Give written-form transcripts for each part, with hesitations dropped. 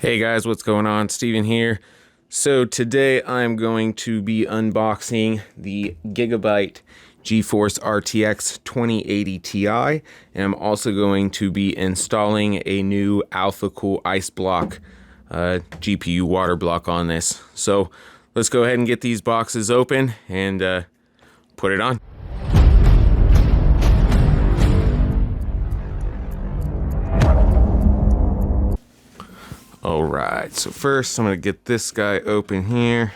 Hey guys, what's going on? Steven here. So today I'm going to be unboxing the Gigabyte GeForce RTX 2080 Ti, and I'm also going to be installing a new Alphacool Eisblock GPU Waterblock on this. So let's go ahead and get these boxes open and put it on. Alright, so first I'm going to get this guy open here.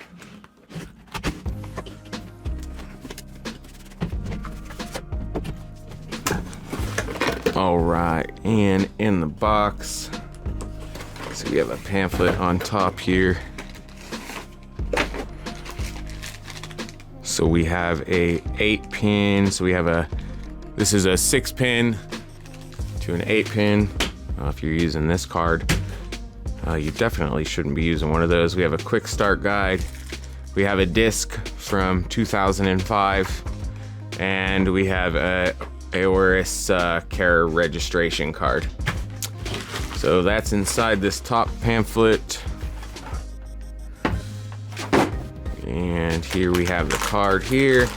Alright, and in the box, so we have a pamphlet on top here. So we have a 8-pin, so we have this is a 6-pin to an 8-pin. If you're using this card. You definitely shouldn't be using one of those. We have a quick start guide. We have a disc from 2005. And we have a AORIS care registration card. So that's inside this top pamphlet. And here we have the card here.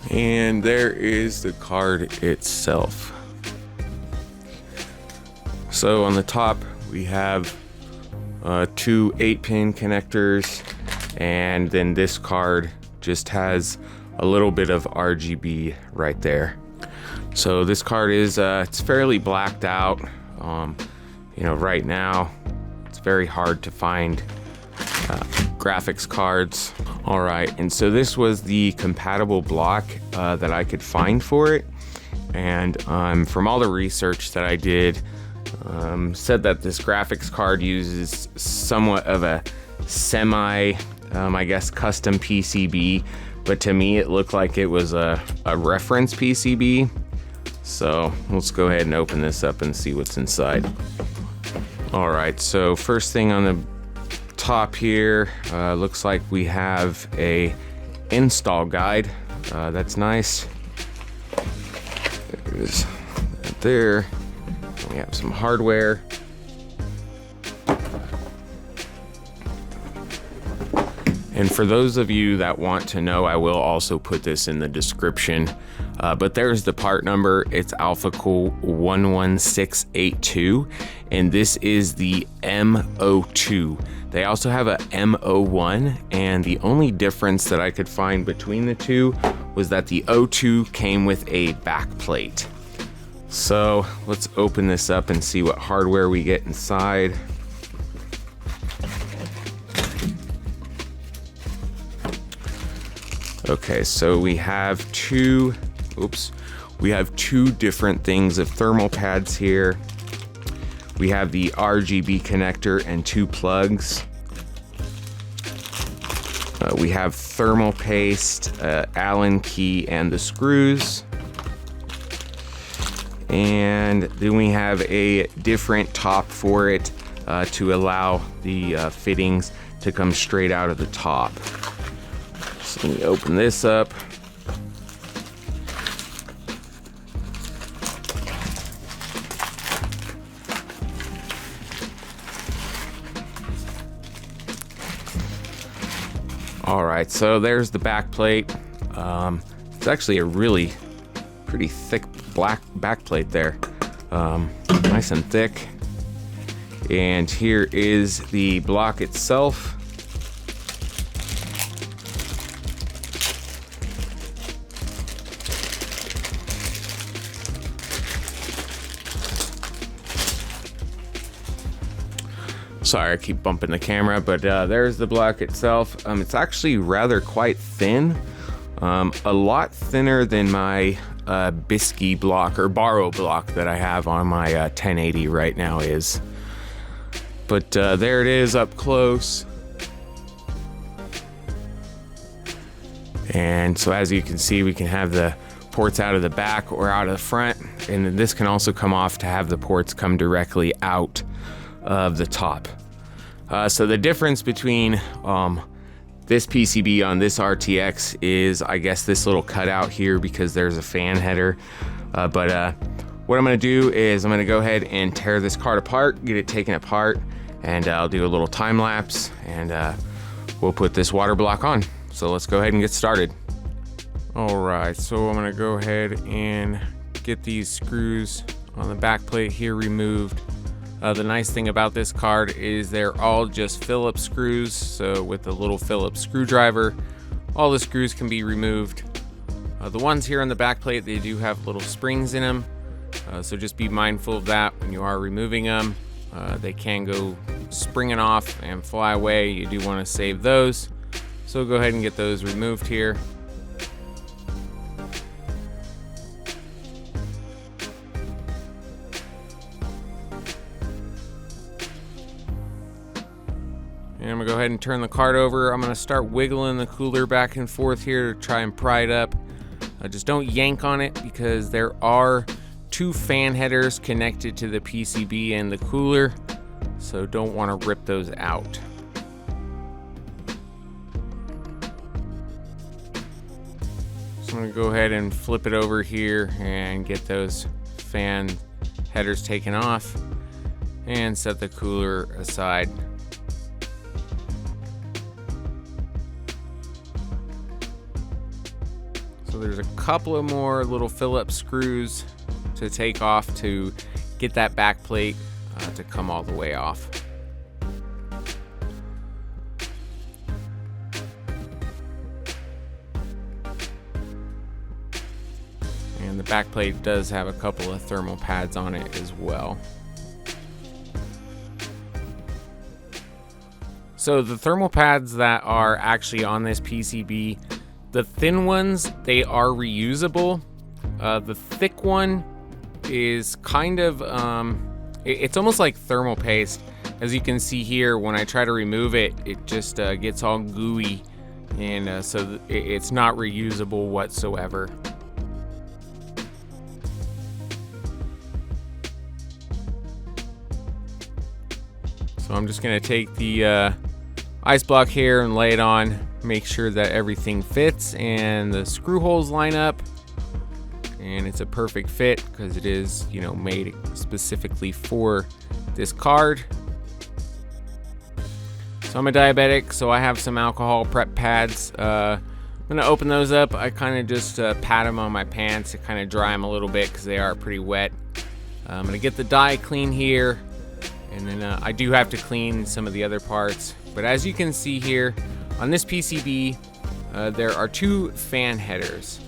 And there is the card itself. So on the top we have 2 8-pin connectors, and then this card just has a little bit of RGB right there. So this card is it's fairly blacked out. Right now it's very hard to find graphics cards. All right, and so this was the compatible block that I could find for it, and from all the research that I did, said that this graphics card uses somewhat of a semi, I guess, custom PCB, but to me it looked like it was a reference PCB. So let's go ahead and open this up and see what's inside. All right, so first thing on the top here, looks like we have a install guide. That's nice. There's that there. We have some hardware. And for those of you that want to know, I will also put this in the description. But there's the part number. It's Alphacool 11682, and this is the M02. They also have a M01, and the only difference that I could find between the two was that the 02 came with a back plate. So let's open this up and see what hardware we get inside. Okay, so we have two different things of thermal pads here. We have the RGB connector and 2 plugs. We have thermal paste, Allen key, and the screws. And then we have a different top for it to allow the fittings to come straight out of the top. So let me open this up. All right, so there's the back plate. It's actually a really pretty thick black back plate there. Nice and thick. And here is the block itself. Sorry, I keep bumping the camera, but there's the block itself. It's actually rather quite thin, a lot thinner than my Bisky block or Borrow block that I have on my 1080 right now is. But there it is up close. And so as you can see, we can have the ports out of the back or out of the front, and then this can also come off to have the ports come directly out of the top. So the difference between This PCB on this RTX is, I guess, this little cutout here because there's a fan header. But what I'm gonna do is I'm gonna go ahead and tear this card apart, get it taken apart, and I'll do a little time lapse, and we'll put this water block on. So let's go ahead and get started. All right, so I'm gonna go ahead and get these screws on the back plate here removed. The nice thing about this card is they're all just Phillips screws. So with the little Phillips screwdriver, all the screws can be removed. The ones here on the back plate, they do have little springs in them. So just be mindful of that when you are removing them. They can go springing off and fly away. You do want to save those. So go ahead and get those removed here. And I'm gonna go ahead and turn the card over. I'm gonna start wiggling the cooler back and forth here to try and pry it up. Just don't yank on it because there are two fan headers connected to the PCB and the cooler, so don't want to rip those out. So I'm gonna go ahead and flip it over here and get those fan headers taken off and set the cooler aside. So there's a couple of more little Phillips screws to take off to get that back plate to come all the way off. And the back plate does have a couple of thermal pads on it as well. So the thermal pads that are actually on this PCB, the thin ones, they are reusable. The thick one is kind of, it's almost like thermal paste. As you can see here, when I try to remove it, it just gets all gooey, and so it's not reusable whatsoever. So I'm just gonna take the ice block here and lay it on. Make sure that everything fits and the screw holes line up, and it's a perfect fit because it is, you know, made specifically for this card. So I'm a diabetic, so I have some alcohol prep pads. I'm gonna open those up. I kind of just pat them on my pants to kind of dry them a little bit because they are pretty wet. I'm gonna get the die clean here, and then I do have to clean some of the other parts. But as you can see here, on this PCB, there are two fan headers,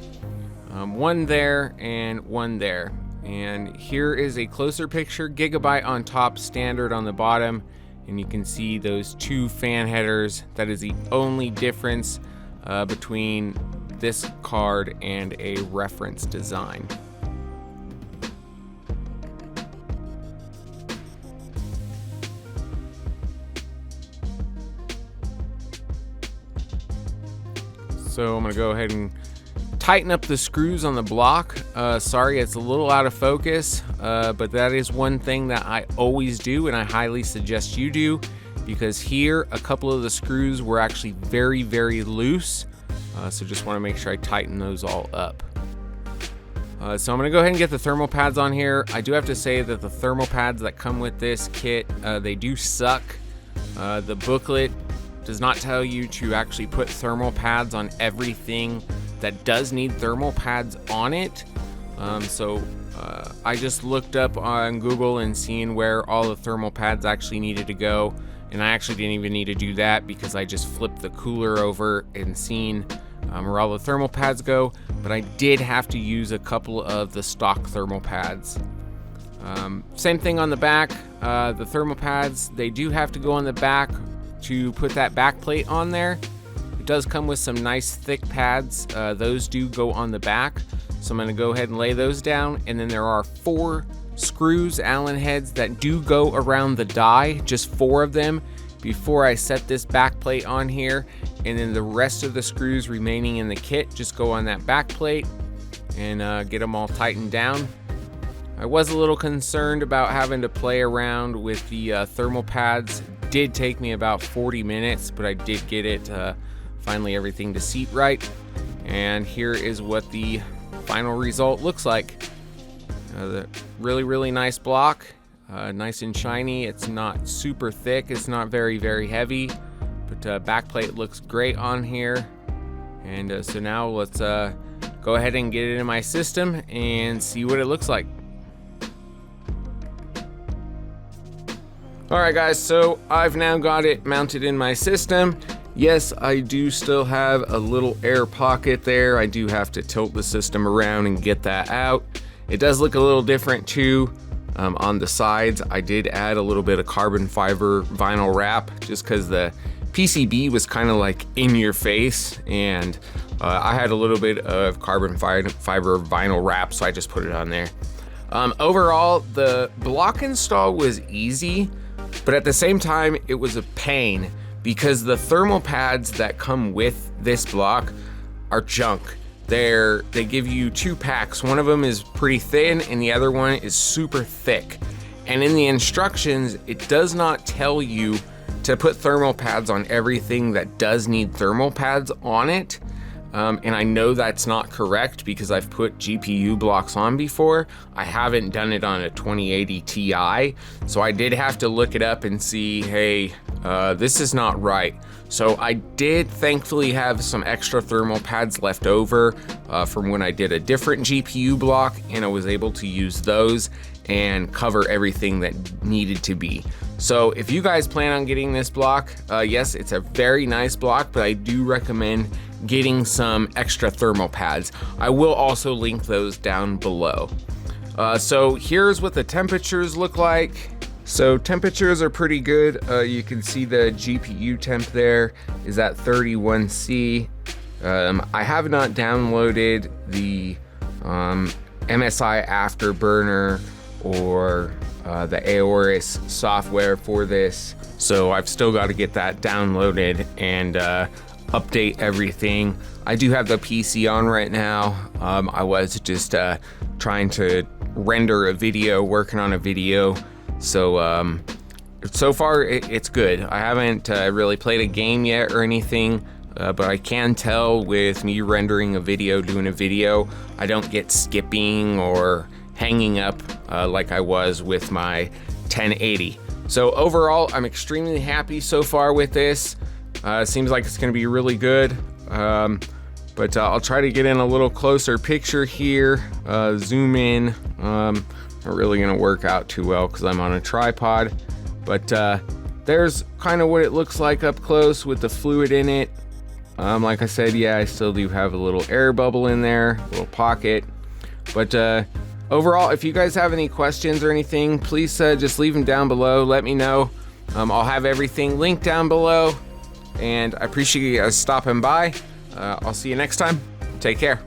one there and one there. And here is a closer picture, Gigabyte on top, standard on the bottom, and you can see those two fan headers. That is the only difference between this card and a reference design. So I'm gonna go ahead and tighten up the screws on the block. Sorry, it's a little out of focus, but that is one thing that I always do, and I highly suggest you do, because here a couple of the screws were actually very, very loose. So just wanna make sure I tighten those all up. So I'm gonna go ahead and get the thermal pads on here. I do have to say that the thermal pads that come with this kit, they do suck. The booklet does not tell you to actually put thermal pads on everything that does need thermal pads on it. I just looked up on Google and seen where all the thermal pads actually needed to go, and I actually didn't even need to do that because I just flipped the cooler over and seen where all the thermal pads go. But I did have to use a couple of the stock thermal pads. Same thing on the back. The thermal pads, they do have to go on the back to put that back plate on there. It does come with some nice thick pads. Those do go on the back. So I'm gonna go ahead and lay those down. And then there are 4 screws, Allen heads, that do go around the die, just 4 of them, before I set this back plate on here. And then the rest of the screws remaining in the kit just go on that back plate and get them all tightened down. I was a little concerned about having to play around with the thermal pads. It did take me about 40 minutes, but I did get it finally everything to seat right. And here is what the final result looks like. The really nice block, nice and shiny. It's not super thick, it's not very heavy, but backplate looks great on here. And so now let's go ahead and get it in my system and see what it looks like. Alright guys, so I've now got it mounted in my system. Yes, I do still have a little air pocket there. I do have to tilt the system around and get that out. It does look a little different too on the sides. I did add a little bit of carbon fiber vinyl wrap just because the PCB was kind of like in your face, and I had a little bit of carbon fiber vinyl wrap, so I just put it on there. Overall, the block install was easy, but at the same time, it was a pain because the thermal pads that come with this block are junk. They give you 2 packs. One of them is pretty thin and the other one is super thick. And in the instructions, it does not tell you to put thermal pads on everything that does need thermal pads on it. And I know that's not correct because I've put GPU blocks on before. I haven't done it on a 2080 Ti, so I did have to look it up and see, hey, this is not right. So I did thankfully have some extra thermal pads left over from when I did a different GPU block, and I was able to use those and cover everything that needed to be. So if you guys plan on getting this block, yes, it's a very nice block, but I do recommend getting some extra thermal pads. I will also link those down below. So here's what the temperatures look like. So temperatures are pretty good. You can see the GPU temp there is at 31C. I have not downloaded the MSI Afterburner or the Aorus software for this, so I've still got to get that downloaded and update everything. I do have the PC on right now. I was just trying to render a video, working on a video. So so far it's good. I haven't really played a game yet or anything, but I can tell with me rendering a video, doing a video, I don't get skipping or hanging up like I was with my 1080. So overall, I'm extremely happy so far with this. Seems like it's gonna be really good. But I'll try to get in a little closer picture here, zoom in. Not really gonna work out too well because I'm on a tripod, but there's kind of what it looks like up close with the fluid in it. Like I said, yeah, I still do have a little air bubble in there, a little pocket. But overall, if you guys have any questions or anything, please just leave them down below. Let me know. I'll have everything linked down below, and I appreciate you guys stopping by. I'll see you next time. Take care.